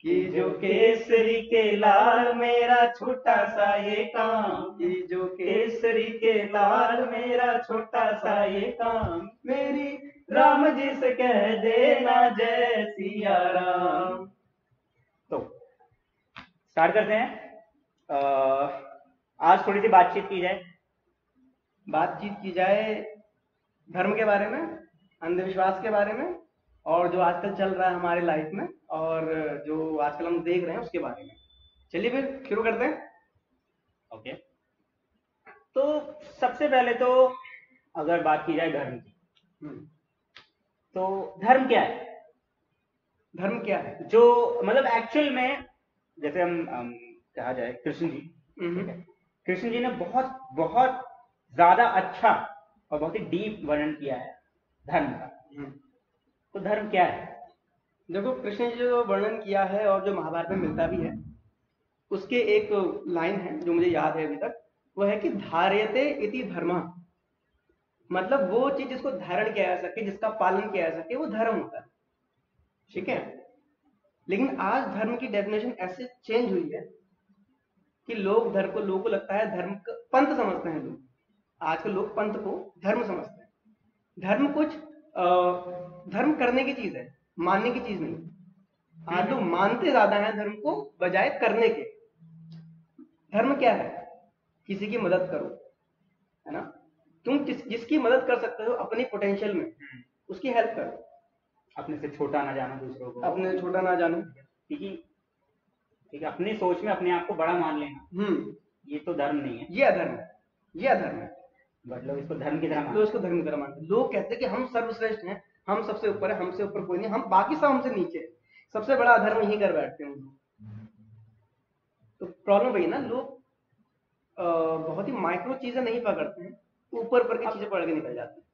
कि जो केसरी के लाल मेरा छोटा सा ये काम, कि जो केसरी के लाल मेरा छोटा सा ये काम, मेरी राम जी से कह देना जय सिया राम। तो स्टार्ट करते हैं। आज थोड़ी सी बातचीत की जाए। बातचीत की जाए धर्म के बारे में, अंधविश्वास के बारे में, और जो आजकल चल रहा है हमारे लाइफ में और जो आजकल हम देख रहे हैं उसके बारे में। चलिए फिर शुरू करते हैं। ओके। तो सबसे पहले तो अगर बात की जाए धर्म की, तो धर्म क्या है? धर्म क्या है जो मतलब एक्चुअल में, जैसे हम कहा जाए कृष्ण जी, कृष्ण जी ने बहुत बहुत ज्यादा अच्छा और बहुत ही डीप वर्णन किया है धर्म का। तो धर्म क्या है? देखो, कृष्ण जी जो वर्णन किया है और जो महाभारत में मिलता भी है, उसके एक लाइन है जो मुझे याद है अभी तक, वो है कि धार्यते इति धर्मः। मतलब वो चीज जिसको धारण किया जा सके, जिसका पालन किया जा सके, वो धर्म होता है। ठीक है। लेकिन आज धर्म की डेफिनेशन ऐसे चेंज हुई है कि लोगों को लगता है धर्म का पंथ समझते हैं लोग। आजकल लोग पंथ को धर्म समझते हैं। धर्म कुछ धर्म करने की चीज है, मानने की चीज नहीं। आज लोग मानते ज्यादा हैं धर्म को बजाय करने के। धर्म क्या है? किसी की मदद करो, है ना। तुम जिसकी मदद कर सकते हो अपनी पोटेंशियल में, उसकी हेल्प करो। अपने से छोटा ना जाना दूसरों को, अपने छोटा ना जानो, ठीक है। अपनी सोच में अपने आप को बड़ा मान लेना, ये तो धर्म नहीं है, ये अधर्म है, ये अधर्म है। बट लोग इसको धर्म की तरह मानते, लोग इसको धर्म की तरह मानते। लोग कहते हैं कि हम सर्वश्रेष्ठ हैं, हम सबसे ऊपर है, हमसे ऊपर कोई नहीं, हम बाकी सब हमसे नीचे है। सबसे बड़ा अधर्म यही कर बैठते हैं लोग। तो प्रॉब्लम वही ना, लोग बहुत ही माइक्रो चीजें नहीं पकड़ते हैं, ऊपर ऊपर की चीजें पकड़ के निकल जाते हैं।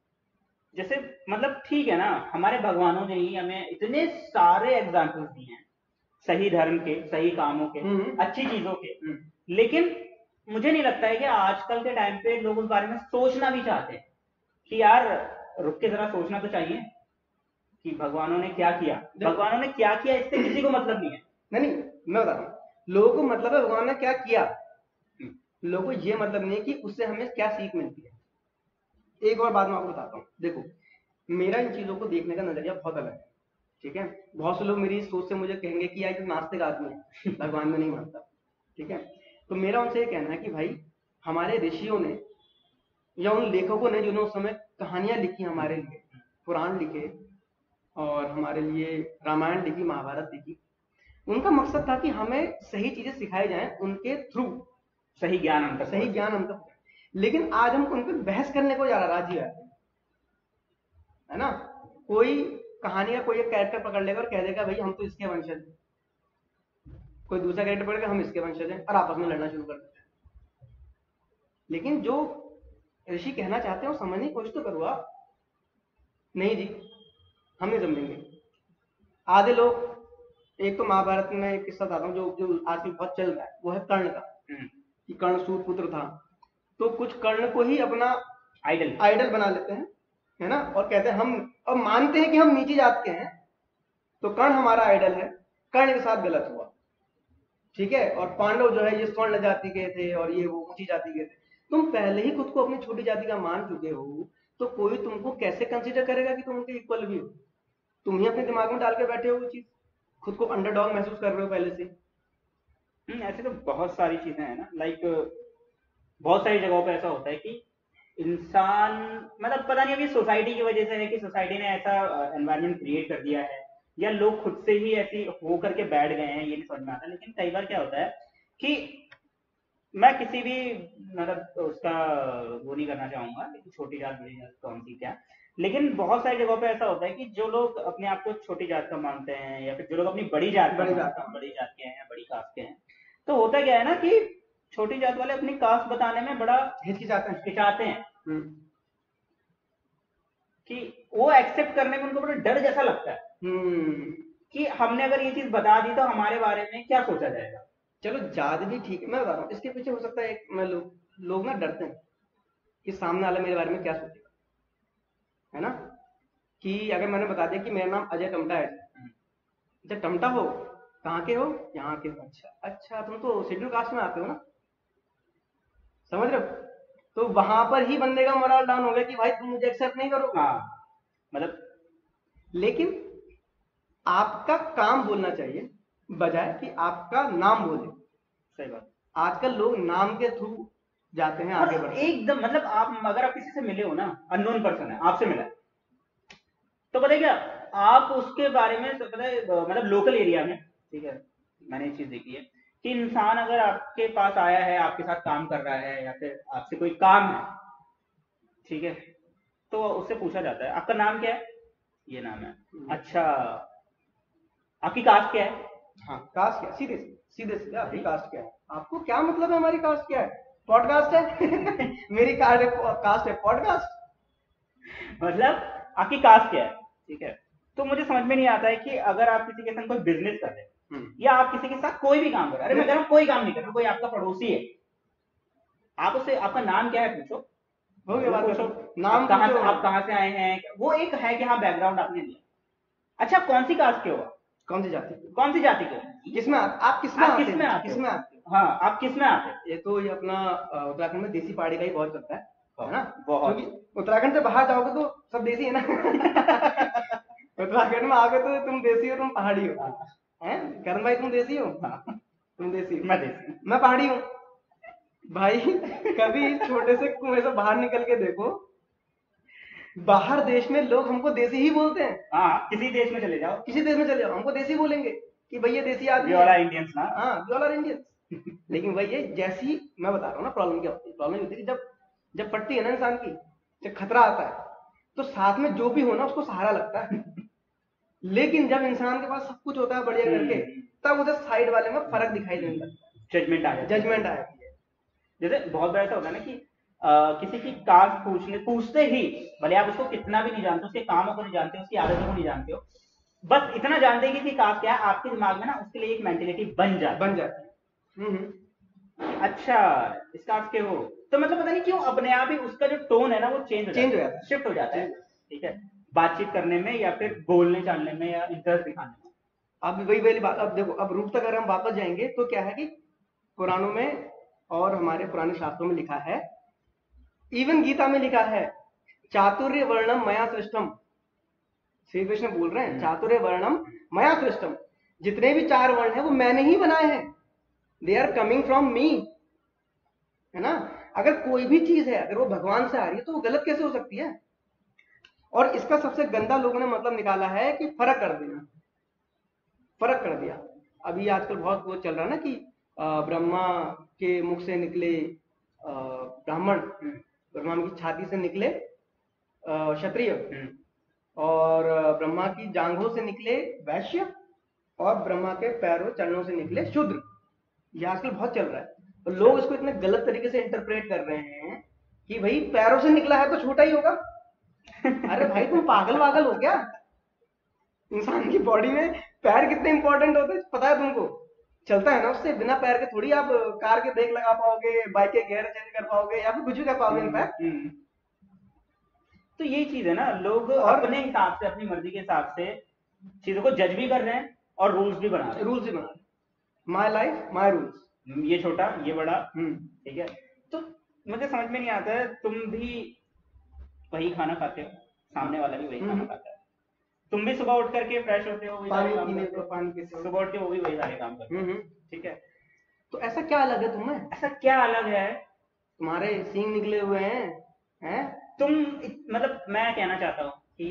जैसे मतलब ठीक है ना, हमारे भगवानों ने ही हमें इतने सारे एग्जाम्पल्स दिए हैं सही धर्म के, सही कामों के, अच्छी चीजों के। लेकिन मुझे नहीं लगता है कि आजकल के टाइम पे लोग उस बारे में सोचना भी चाहते हैं कि यार रुक के जरा सोचना तो चाहिए कि भगवानों ने क्या किया। भगवानों ने क्या किया इससे किसी को मतलब नहीं है। नहीं, मैं बता रहा हूँ, लोगों को मतलब है भगवान ने क्या किया, लोगों को ये मतलब नहीं है कि उससे हमें क्या सीख मिलती है। एक और बात मैं आपको बताता हूँ। देखो, मेरा इन चीजों को देखने का नजरिया बहुत अलग है। ठीक है। बहुत से लोग मेरी सोच से मुझे कहेंगे कि यार नास्तिक आदमी है, भगवान में नहीं मानता। ठीक है। तो मेरा उनसे ये कहना है कि भाई, हमारे ऋषियों ने या उन लेखकों ने जिन्होंने उस समय कहानियां लिखी हमारे लिए, पुराण लिखे और हमारे लिए रामायण लिखी, महाभारत लिखी, उनका मकसद था कि हमें सही चीजें सिखाई जाएं उनके थ्रू, सही ज्ञान हम तक। लेकिन आज हम उन पर बहस करने को ज्यादा राजी है ना। कोई कहानी का कोई एक कैरेक्टर पकड़ लेगा और कह देगा भाई हम तो इसके वंशज हैं, कोई दूसरा कैरेक्टर पकड़ेगा हम इसके वंशज हैं, और आपस में लड़ना शुरू कर देते हैं। लेकिन जो ऋषि कहना चाहते हैं वो समझने की कोशिश तो करो आप। नहीं जी, हम नहीं समझेंगे। आधे लोग, एक तो महाभारत में एक किस्सा बताता हूँ जो आजकल बहुत चल रहा है, वो है कर्ण का, कि कर्ण सूत पुत्र था, तो कुछ कर्ण को ही अपना आइडल बना लेते हैं, है ना, और कहते हैं हम, और मानते हैं कि हम नीची जात के हैं, तो कर्ण हमारा आइडल है। कर्ण के साथ गलत हुआ, ठीक है। और पांडव जो है ये स्वर्ण जाति के थे और ये वो ऊंची जाति के थे। तुम पहले ही खुद को अपनी छोटी जाति का मान चुके हो, तो कोई तुमको कैसे कंसीडर करेगा कि तुम उनके इक्वल भी हो? तुम ही अपने दिमाग में डाल के बैठे हो वो चीज, खुद को अंडरडॉग महसूस कर रहे हो पहले से। ऐसे तो बहुत सारी चीजें हैं ना, लाइक बहुत सारी जगहों पे ऐसा होता है कि इंसान, मतलब पता नहीं अभी सोसाइटी की वजह से है कि सोसाइटी ने ऐसा एनवायरनमेंट क्रिएट कर दिया है, या लोग खुद से ही ऐसी हो करके बैठ गए हैं, ये नहीं समझ में आता। लेकिन कई बार क्या होता है कि मैं किसी भी मतलब उसका वो नहीं करना चाहूंगा कि छोटी जात बड़ी जात कौन सी क्या, लेकिन बहुत सारी जगहों पे ऐसा होता है कि जो लोग अपने आप को छोटी जात का मानते हैं, या फिर जो लोग अपनी बड़ी जात के हैं या बड़ी कास्ट के हैं, तो होता क्या है ना कि छोटी जात वाले अपनी कास्ट बताने में बड़ा हिचकिचाते हैं कि वो एक्सेप्ट करने में उनको बड़ा डर जैसा लगता है कि हमने अगर ये चीज बता दी तो हमारे बारे में क्या सोचा जाएगा। चलो जात भी ठीक है, मैं बता रहा हूँ इसके पीछे हो सकता है एक लोग ना डरते हैं कि सामने वाला मेरे बारे में क्या सोचेगा, है ना। कि अगर मैंने बता दिया कि मेरा नाम अजय टमटा है, अच्छा टमटा हो, कहाँ के हो? यहाँ के हो। अच्छा अच्छा, तुम तो शेड्यूल कास्ट में आते हो ना, समझ रहे हो? तो वहां पर ही बंदे का मोरल डाउन हो गया कि भाई तुम मुझे एक्सेप्ट नहीं करोगे। हाँ मतलब लेकिन आपका काम बोलना चाहिए बजाय कि आपका नाम बोले। सही बात। आजकल लोग नाम के थ्रू जाते हैं आगे और बढ़ते हैं। एकदम मतलब आप अगर आप किसी से मिले हो ना, अननोन पर्सन है आपसे मिला है, तो पता है क्या, आप उसके बारे में पता है मतलब लोकल एरिया में, ठीक है, मैंने ये चीज देखी है कि इंसान अगर आपके पास आया है, आपके साथ काम कर रहा है या फिर आपसे कोई काम है, ठीक है, तो उससे पूछा जाता है आपका नाम क्या है, ये नाम है, अच्छा आपकी कास्ट क्या है। हाँ, कास्ट क्या? सीधे सीधे सीधे आपकी कास्ट क्या है? आपको क्या मतलब है हमारी कास्ट क्या है? पॉडकास्ट है। मेरी कास्ट है पॉडकास्ट। मतलब आपकी कास्ट क्या है, ठीक है। तो मुझे समझ में नहीं आता है कि अगर आप किसी के साथ कोई बिजनेस कर रहे हैं या आप किसी के साथ कोई भी काम कर रहे हैं, अरे मैं कह रहा हूँ कोई काम नहीं कर रहा, कोई आपका पड़ोसी है, आप उससे आपका नाम क्या है पूछो, हो गया बात पूछो खत्म। नाम आप कहाँ से आए हैं, वो एक है कि हाँ बैकग्राउंड आपने दिया। अच्छा कौन सी कास्ट के हो, कौन सी जाति? कौन सी जाति के हो, किसमें आप किसमें आते किसमें हैं? आते किसमें हो, आते हैं? हाँ आप किसमें आते हैं। ये तो ये अपना उत्तराखंड में देसी पहाड़ी का ही बहुत चलता है ना? बहुत। क्योंकि उत्तराखंड से बाहर जाओगे तो सब देसी है ना। उत्तराखंड में आओगे तो तुम देसी हो, तुम पहाड़ी हो। हैं करण भाई, तुम देसी हो? तुम देसी हो, मैं देसी, मैं पहाड़ी हूँ। भाई कभी छोटे से कुएं से बाहर निकल के देखो, बाहर देश में लोग हमको देसी ही बोलते हैं। हाँ किसी देश में चले जाओ, किसी देश में चले जाओ हमको देसी बोलेंगे कि भैया देसी आदमी वी ऑल आर इंडियंस ना। हाँ, वी ऑल आर इंडियंस। लेकिन वही है, जैसी मैं बता रहा हूँ ना, प्रॉब्लम क्या होती है? प्रॉब्लम होती है कि जब जब पड़ती है ना इंसान की, जब खतरा आता है, तो साथ में जो भी हो ना उसको सहारा लगता है। लेकिन जब इंसान के पास सब कुछ होता है बढ़िया करके, तब उधर साइड वाले में फर्क दिखाई देने लगता है, जजमेंट आ जाती है। जजमेंट आ जाती है। जैसे बहुत बार ऐसा होता है ना कि किसी की कास्ट पूछते ही, भले आप उसको कितना भी नहीं जानते, उसके कामों को नहीं जानते, उसकी आदतों को नहीं जानते हो, बस इतना जानते हैं कि कास्ट क्या है, आपके दिमाग में ना उसके लिए एक मेंटेलिटी बन जाती है। अच्छा इस कास्ट के हो, तो मतलब पता नहीं क्यों अपने आप ही उसका जो टोन है ना वो चेंज हो जाता है, शिफ्ट हो जाता है, ठीक है, बातचीत करने में या फिर बोलने चालने में या इंटरेस्ट दिखाने में। अब वही वाली बात, अब देखो, अब रूट तक अगर हम वापस जाएंगे तो क्या है कि पुराणों में और हमारे पुराने शास्त्रों में लिखा है, इवन गीता में लिखा है, चातुर्य वर्णम मया सृष्टम। श्री कृष्ण बोल रहे हैं चातुर्य वर्णम मया सृष्टम, जितने भी चार वर्ण हैं वो मैंने ही बनाए हैं, they are coming from me, है ना? अगर कोई भी चीज है अगर वो भगवान से आ रही है तो वो गलत कैसे हो सकती है? और इसका सबसे गंदा लोगों ने मतलब निकाला है कि फर्क कर देना, फर्क कर दिया। अभी आजकल बहुत वो चल रहा है ना कि ब्रह्मा के मुख से निकले ब्राह्मण, ब्रह्मा की छाती से निकले क्षत्रिय, और ब्रह्मा की जांघों से निकले वैश्य, और ब्रह्मा के पैरों चरणों से निकले शूद्र। ये आजकल बहुत चल रहा है, और लोग इसको इतने गलत तरीके से इंटरप्रेट कर रहे हैं कि भाई पैरों से निकला है तो छोटा ही होगा। अरे भाई तुम पागल वागल हो क्या? इंसान की बॉडी में पैर कितने इंपॉर्टेंट होते हैं पता है तुमको? चलता है ना उससे, बिना पैर के थोड़ी आप कार के ब्रेक लगा पाओगे, बाइक के गियर चेंज कर पाओगे, या फिर कुछ भी कर पाओगे इनफैक्ट। तो यही चीज है ना, लोग अपने हिसाब से अपनी मर्जी के हिसाब से चीजों को जज भी कर रहे हैं और रूल्स भी बना रहे हैं, रूल्स भी बना रहे हैं, माई लाइफ माई रूल्स, ये छोटा ये बड़ा, ठीक है। तो मुझे समझ में नहीं आता है, तुम भी वही खाना खाते हो, सामने वाला भी वही खाना खाता है, तुम भी सुबह उठ करके फ्रेश होते हो, वही सारे काम करते हो, पानी पीते हो, सुबह उठ के वो भी वही सारे काम करते हो, ठीक है। तो ऐसा क्या अलग है तुम्हें? ऐसा क्या अलग है? तुम्हारे सींग निकले हुए हैं तुम मतलब मैं कहना चाहता हूँ कि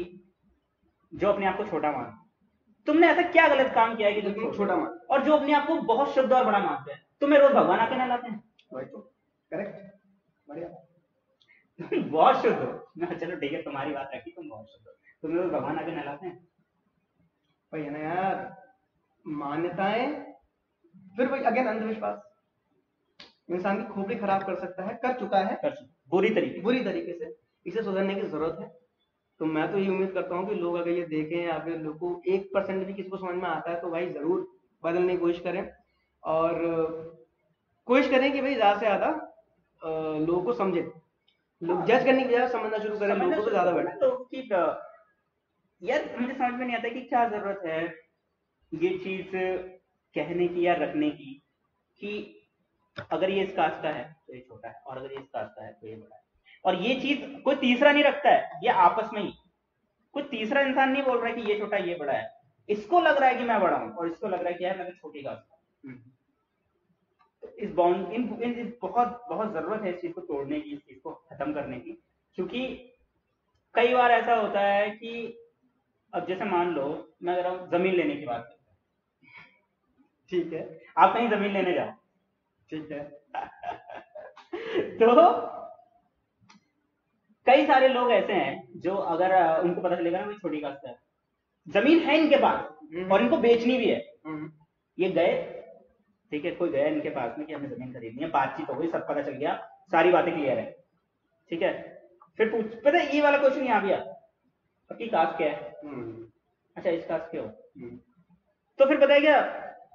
जो अपने आप को छोटा मान, तुमने ऐसा क्या गलत काम किया है कि तुम छोटा मान, और जो अपने आप को बहुत शुद्ध और बड़ा मानते हैं, तुम्हें रोज भगवान आके नहलाते हैं। वही तो, करेक्ट, बढ़िया। बहुत शुद्ध हो, चलो ठीक है तुम्हारी बात रखी, तुम बहुत शुद्ध हो, तुम्हें रोज भगवान आके नहलाते हैं। वही है ना यार, मान्यताएं, फिर वही अगेन अंधविश्वास इंसान की खोपड़ी खराब कर सकता है, कर चुका है बुरी तरीके से। इसे सुधरने की जरूरत है। तो मैं तो ये उम्मीद करता हूँ कि लोग अगर ये देखें या फिर लोग को 1% भी किसी को समझ में आता है तो भाई जरूर बदलने की कोशिश करें, और कोशिश करें कि भाई ज्यादा से ज्यादा लोगों को समझे, लोग जज करने की बजाय समझना शुरू करें लोगों को, तो ज्यादा बेटर। लोगों की यार मुझे समझ में नहीं आता कि क्या जरूरत है ये चीज कहने की या रखने की कि अगर ये इस कास्ट का है तो ये छोटा है, और अगर ये इस कास्ट का है तो ये बड़ा है। और ये चीज कोई तीसरा नहीं रखता है, ये आपस में ही, कोई तीसरा इंसान नहीं बोल रहा है कि ये छोटा है ये बड़ा है। इसको लग रहा है कि मैं बड़ा हूं और इसको लग रहा है कि यार मैं तो छोटी कास्ट हूं। तो इस बॉन्ड इन बहुत बहुत जरूरत है इस चीज को तोड़ने की, इस चीज को खत्म करने की। क्योंकि कई बार ऐसा होता है कि अब जैसे मान लो मैं अगर जमीन लेने की बात करता हूं, ठीक है, आप कहीं जमीन लेने जाओ, ठीक है तो कई सारे लोग ऐसे हैं जो अगर उनको पता चलेगा ना कोई छोटी कास्ट है, जमीन है इनके पास और इनको बेचनी भी है, ये गए, ठीक है, कोई गया इनके पास में कि हमें जमीन खरीदनी है, बातचीत हो गई, सब पता चल गया, सारी बातें क्लियर है, ठीक है, फिर पूछ, पता है ये वाला क्वेश्चन यहाँ भी आता, आपकी कास्ट क्या है, अच्छा इस कास्ट के हो, तो फिर पता है क्या,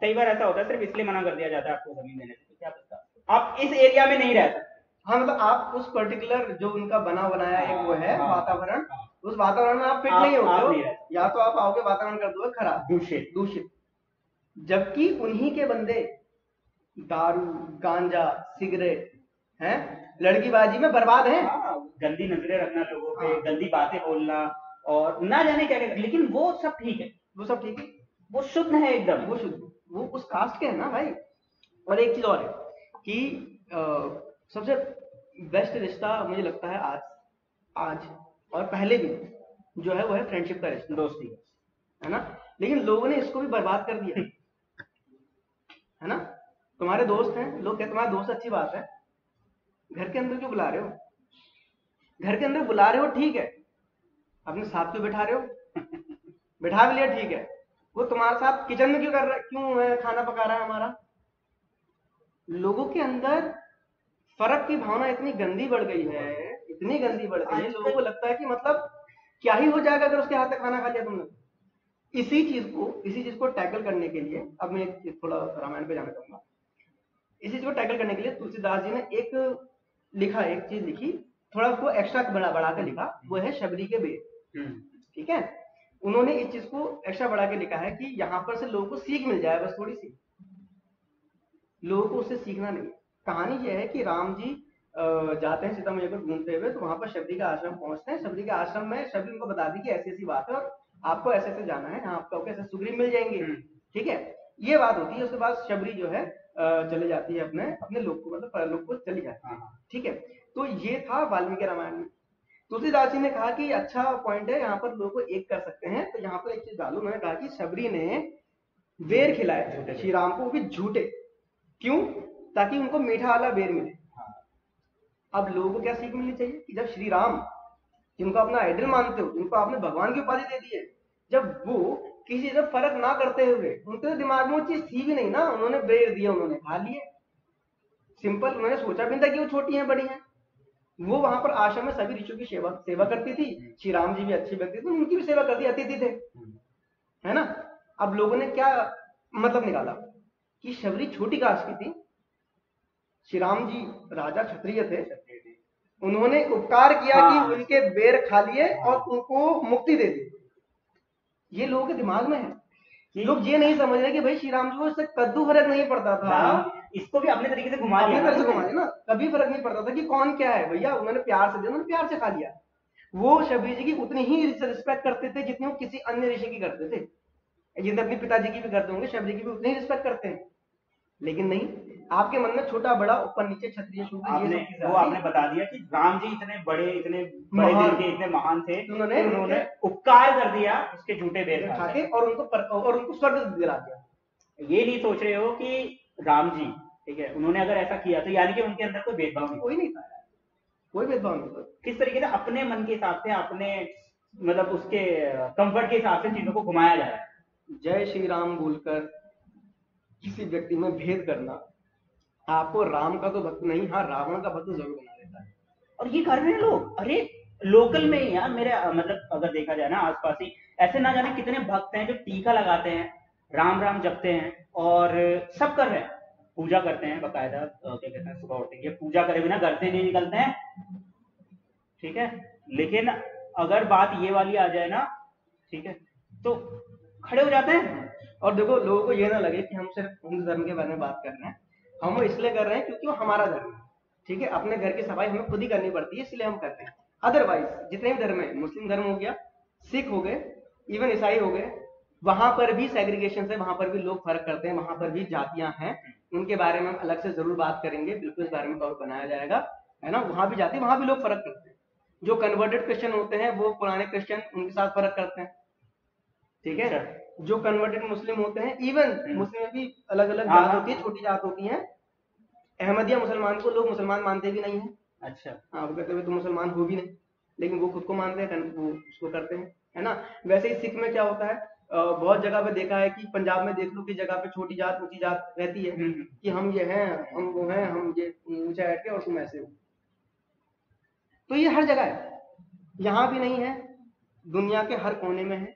कई बार ऐसा होता है सिर्फ इसलिए मना कर दिया जाता है आपको जमीन देने से, क्या पता आप इस एरिया में नहीं रहते। हाँ, मतलब आप उस पर्टिकुलर जो उनका बना बनाया एक वो है वातावरण, उस वातावरण में आप फिट नहीं होते, या तो आप आओगे वातावरण कर दोगे खराब, दूषित, जबकि उन्हीं के बंदे दारू, गांजा, सिगरेट हैं, लड़कीबाजी में बर्बाद हैं, गंदी नजरें रखना लोगों पे, गंदी बातें बोलना और ना जाने क्या क्या, लेकिन वो सब ठीक है, वो सब ठीक है, वो शुद्ध है एकदम, वो शुद्ध, वो उस कास्ट के है ना भाई। और एक चीज और है कि सबसे बेस्ट रिश्ता मुझे लगता है आज और पहले भी जो है वो है फ्रेंडशिप का रिश्ता, दोस्ती का, है ना। लेकिन लोगों ने इसको भी बर्बाद कर दिया है ना। तुम्हारे दोस्त हैं, लोग कहते तुम्हारा दोस्त अच्छी बात है, घर के अंदर क्यों बुला रहे हो, घर के अंदर बुला रहे हो ठीक है, अपने साथ क्यों बैठा रहे हो बैठा भी लिया ठीक है, वो तुम्हारे साथ किचन में क्यों कर रहा है, क्यों खाना पका रहा है हमारा। लोगों के अंदर फर्क की भावना इतनी गंदी बढ़ गई है, इतनी गंदी बढ़ गई है, लोगों को लगता है कि मतलब क्या ही हो जाएगा अगर उसके हाथ से खाना खा लिया तुमने। इसी चीज को टैकल करने के लिए अब मैं थोड़ा रामायण पे जाना चाहूंगा। इसी चीज को टैकल करने के लिए तुलसीदास जी ने एक चीज लिखी, थोड़ा उसको एक्स्ट्रा बढ़ा के लिखा, वो है शबरी के बेर। ठीक है, उन्होंने इस चीज को एक्स्ट्रा बढ़ा के लिखा है कि यहाँ पर से लोगों को सीख मिल जाए, बस थोड़ी सी, लोगों को उससे सीखना नहीं। कहानी यह है कि राम जी जाते हैं सीता मैया को ढूंढते हुए, तो वहां पर शबरी का आश्रम पहुंचते हैं। शबरी के आश्रम में शबरी उनको बता दी कि ऐसी ऐसी बात है और आपको ऐसे ऐसे जाना है, आपको ऐसे सुग्रीव मिल जाएंगे, ठीक है, ये बात होती है। उसके बाद शबरी जो है चले जाती है अपने लोग को, मतलब परलोक को चली जाती है, ठीक है। तो ये था वाल्मीकि रामायण में। तुलसीदास जी ने कहा कि अच्छा पॉइंट है, यहाँ पर लोगों को एक कर सकते हैं, तो यहाँ पर एक चीज डालू। उन्होंने कहा कि शबरी ने बेर खिलाए श्री राम को, वो भी झूठे, क्यों, ताकि उनको मीठा वाला बेर मिले। अब लोगों को क्या सीख मिलनी चाहिए कि जब श्री राम, जिनको अपना आइडल मानते हो, जिनको आपने भगवान की उपाधि दे दी है, जब वो किसी से फर्क ना करते हुए, उनके दिमाग में वो चीज थी भी नहीं ना, उन्होंने बेर दिया, उन्होंने खा लिए, सिंपल। उन्होंने सोचा भी नहीं था कि वो छोटी हैं बड़ी हैं। वो वहां पर आश्रम में सभी ऋषियों की सेवा करती थी, श्री राम जी भी अच्छे व्यक्ति थे, उनकी भी सेवा करती, अतिथि थे, है ना। अब लोगों ने क्या मतलब निकाला कि शबरी छोटी कास्ट की थी, श्री राम जी राजा क्षत्रिय थे, उन्होंने उपकार किया कि उनके बेर खा लिए और उनको मुक्ति दे दी। ये लोगों के दिमाग में है। लोग ये नहीं समझ रहे कि भाई श्री राम जी को इससे कद्दू फर्क नहीं पड़ता था, इसको भी अपने तरीके से घुमा दिया, अपने तरह से घुमा दिया ना, कभी फर्क नहीं पड़ता था कि कौन क्या है, भैया उन्होंने प्यार से दिया, उन्होंने प्यार से खा लिया। वो शबरी जी की उतनी ही रिस्पेक्ट करते थे जितनी वो किसी अन्य ऋषि की करते थे, जितने अपने पिताजी की भी करते होंगे, शबरी की भी उतनी ही रिस्पेक्ट करते हैं। लेकिन नहीं, आपके मन में छोटा बड़ा, ऊपर नीचे, क्षत्रिय शूद्र, ये सब चीजें आपने बता दिया कि राम जी इतने बड़े दिल के, इतने महान थे, उन्होंने उपकार कर दिया उसके झूठे बेर खा के और उनको स्वर्ग दिला दिया। ये नहीं सोच रहे हो कि राम जी, ठीक है, उन्होंने अगर ऐसा किया तो यानी कि उनके अंदर कोई भेदभाव नहीं, कोई नहीं था, कोई भेदभाव नहीं। किस तरीके से अपने मन के हिसाब से, अपने मतलब उसके कंफर्ट के हिसाब से चीजों को घुमाया जा रहा है। जय श्री राम बोलकर किसी व्यक्ति में भेद करना आपको राम का तो भक्त नहीं, हाँ रावण का भक्त जरूर बना देता है। और ये कर रहे हैं लोग, अरे लोकल में ही यार, मेरे मतलब अगर देखा जाए ना आसपास ही, ऐसे ना जाने कितने भक्त हैं जो टीका लगाते हैं, राम राम जपते हैं और सब कर रहे हैं, पूजा करते हैं बकायदा, क्या कहते हैं, सुबह उठेंगे पूजा करे बिना घर से नहीं निकलते हैं, ठीक है। लेकिन अगर बात ये वाली आ जाए ना, ठीक है, तो खड़े हो जाते हैं और देखो लोगों को ये ना लगे कि हम सिर्फ हिंदू धर्म के बारे में बात कर रहे हैं, हम वो इसलिए कर रहे हैं क्योंकि वो हमारा धर्म है, ठीक है। अपने घर की सफाई हमें खुद ही करनी पड़ती है, इसलिए हम करते हैं। अदरवाइज जितने भी धर्म है, मुस्लिम धर्म हो गया, सिख हो गए, इवन ईसाई हो गए, वहां पर भी सेग्रीगेशन है, वहां पर भी लोग फर्क करते हैं, वहां पर भी जातियां हैं, उनके बारे में हम अलग से जरूर बात करेंगे, बिल्कुल इस बारे में टॉपिक बनाया जाएगा, है ना। वहां भी जाति, वहां भी लोग फर्क करते हैं। जो कन्वर्टेड क्रिश्चियन होते हैं वो पुराने क्रिश्चियन उनके साथ फर्क करते हैं, ठीक है। जो कन्वर्टेड मुस्लिम होते हैं, इवन मुस्लिम में भी अलग अलग जात होती है, छोटी जात होती है। अहमदिया मुसलमान को लोग मुसलमान मानते भी नहीं है, अच्छा हाँ, वो कहते हुए तो मुसलमान हो भी नहीं, लेकिन वो खुद को मानते हैं, वो उसको करते हैं, है ना। वैसे ही सिख में क्या होता है, बहुत जगह पे देखा है कि पंजाब में देख लो कि जगह पे छोटी जात ऊंची जात रहती है, कि हम ये हैं, हम वो हैं, हम ये ऊंचा बैठ के और तुम ऐसे हो। तो ये हर जगह है, यहाँ भी नहीं है, दुनिया के हर कोने में है,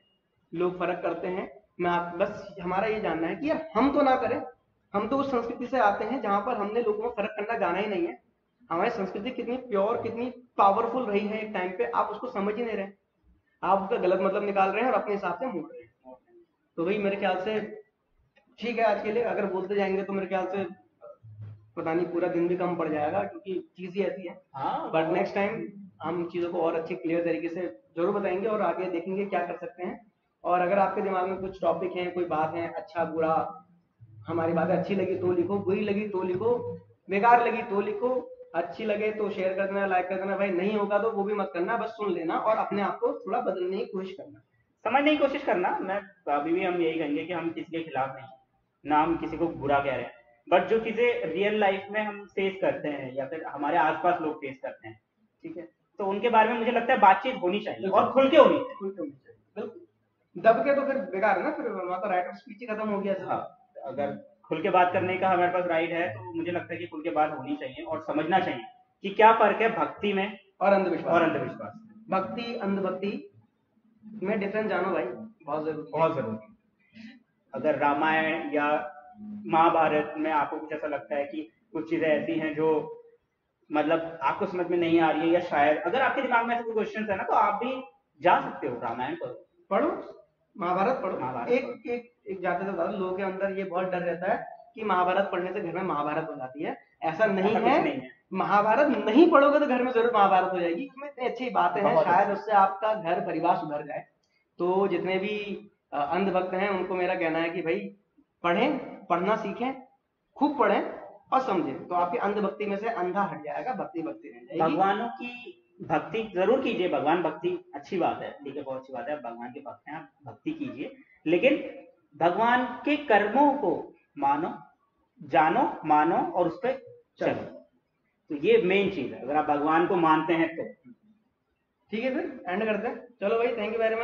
लोग फर्क करते हैं। मैं आप बस हमारा ये जानना है कि यार हम तो ना करें, हम तो उस संस्कृति से आते हैं जहां पर हमने लोगों को फर्क करना जाना ही नहीं है। हमारी संस्कृति कितनी प्योर, कितनी पावरफुल रही है एक टाइम पे, आप उसको समझ ही नहीं रहे, आप उसका गलत मतलब निकाल रहे हैं और अपने हिसाब से मोड़ रहे हैं। तो भाई मेरे ख्याल से ठीक है आज के लिए, अगर बोलते जाएंगे तो मेरे ख्याल से पता नहीं पूरा दिन भी कम पड़ जाएगा, क्योंकि चीज ही ऐसी है। बट नेक्स्ट टाइम हम चीजों को और अच्छी क्लियर तरीके से जरूर बताएंगे और आगे देखेंगे क्या कर सकते हैं। और अगर आपके दिमाग में कुछ टॉपिक है, कोई बात है, अच्छा बुरा, हमारी बातें अच्छी लगी तो लिखो, बुरी लगी तो लिखो, बेकार लगी तो लिखो, अच्छी लगे तो शेयर कर देना, लाइक कर देना, भाई नहीं होगा तो वो भी मत करना, बस सुन लेना और अपने आप को थोड़ा बदलने की कोशिश करना, समझने की कोशिश करना। मैं अभी भी हम यही कहेंगे कि हम किसी के खिलाफ नहीं, ना हम किसी को बुरा कह रहे हैं, बट जो चीजें रियल लाइफ में हम फेस करते हैं या फिर हमारे आसपास लोग फेस करते हैं, ठीक है, तो उनके बारे में मुझे लगता है बातचीत होनी चाहिए और खुल के होनी चाहिए। बिल्कुल, दब के तो फिर बेकार है ना, फिर वहां तो राइट ऑफ स्पीच ही खत्म हो गया। हाँ, अगर खुल के बात करने का हमारे पास राइट है तो मुझे लगता है कि खुल के बात होनी चाहिए और समझना चाहिए कि क्या फर्क है भक्ति में और अंधविश्वास। भक्ति अंधभक्ति में डिफरेंस जानो भाई, बहुत जरूरी। अगर रामायण या महाभारत में आपको कुछ ऐसा लगता है कि कुछ चीजें ऐसी हैं जो मतलब आपको समझ में नहीं आ रही है, या शायद अगर आपके दिमाग में ऐसे कोई क्वेश्चन है ना, तो आप भी जा सकते हो, रामायण पढ़ो, महाभारत पढ़ो। एक जाते तो लोगों के अंदर ये बहुत डर रहता है कि महाभारत पढ़ने से घर में महाभारत हो जाती है, ऐसा नहीं है। महाभारत नहीं पढ़ोगे तो घर में जरूर महाभारत हो जाएगी, इसमें इतनी अच्छी बातें हैं, शायद उससे आपका घर परिवार सुधर जाए। तो जितने भी अंधभक्त हैं उनको मेरा कहना है कि भाई पढ़ें, पढ़ना सीखें, खूब पढ़ें और समझें, तो आपकी अंधभक्ति में से अंधा हट जाएगा, भक्ति रह जाएगी। भगवानों की भक्ति जरूर कीजिए, भगवान भक्ति अच्छी बात है, ठीक है, बहुत अच्छी बात है, भगवान के भक्त हैं, आप भक्ति कीजिए, लेकिन भगवान के कर्मों को मानो, जानो, मानो और उस पर चलो, तो ये मेन चीज है। अगर आप भगवान को मानते हैं तो ठीक है, फिर एंड करते हैं। चलो भाई, थैंक यू वेरी मच।